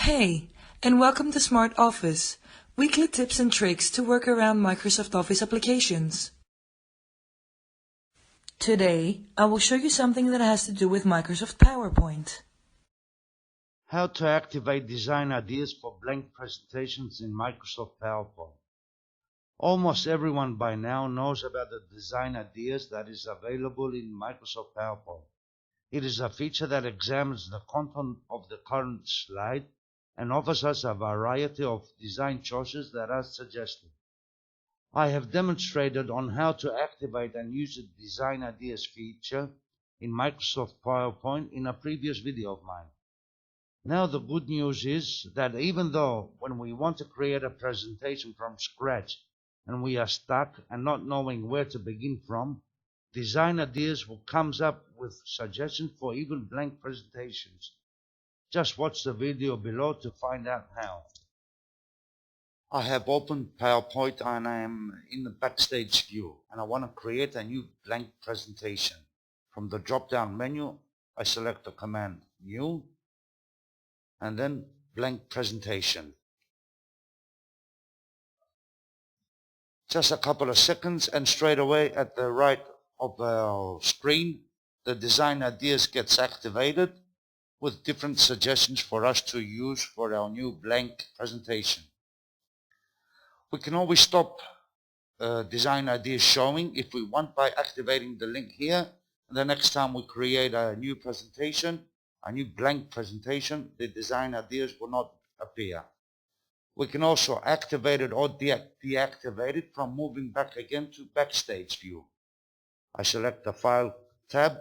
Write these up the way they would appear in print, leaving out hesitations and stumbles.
Hey, and welcome to Smart Office, weekly tips and tricks to work around Microsoft Office applications. Today, I will show you something that has to do with Microsoft PowerPoint. How to activate design ideas for blank presentations in Microsoft PowerPoint. Almost everyone by now knows about the design ideas that is available in Microsoft PowerPoint. It is a feature that examines the content of the current slide and offers us a variety of design choices that are suggested. I have demonstrated on how to activate and use the design ideas feature in Microsoft PowerPoint in a previous video of mine. Now the good news is that even though when we want to create a presentation from scratch and we are stuck and not knowing where to begin from, Design Ideas will comes up with suggestions for even blank presentations. Just watch the video below to find out how. I have opened PowerPoint and I am in the backstage view and I want to create a new blank presentation. From the drop down menu, I select the command New and then Blank Presentation. Just a couple of seconds and straight away at the right of our screen, the Design Ideas gets activated with different suggestions for us to use for our new blank presentation. We can always stop Design Ideas showing if we want by activating the link here. And the next time we create a new presentation, a new blank presentation, the Design Ideas will not appear. We can also activate it or deactivate it from moving back again to Backstage View. I select the File tab,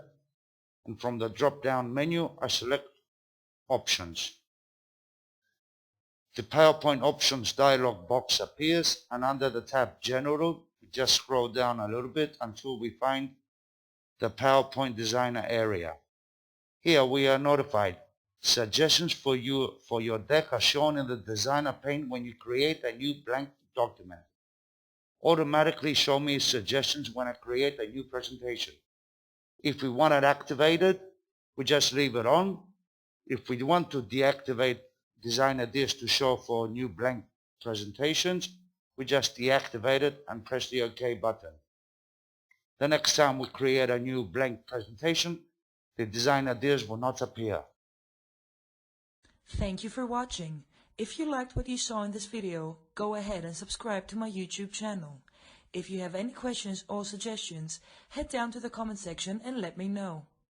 and from the drop-down menu, I select Options. The PowerPoint Options dialog box appears, and under the tab General, we just scroll down a little bit until we find the PowerPoint Designer area. Here we are notified. Suggestions for your deck are shown in the Designer pane when you create a new blank document. Automatically show me suggestions when I create a new presentation. If we want it activated, we just leave it on. If we want to deactivate Design Ideas to show for new blank presentations, we just deactivate it and press the OK button. The next time we create a new blank presentation, the Design Ideas will not appear. Thank you for watching. If you liked what you saw in this video, go ahead and subscribe to my YouTube channel. If you have any questions or suggestions, head down to the comment section and let me know.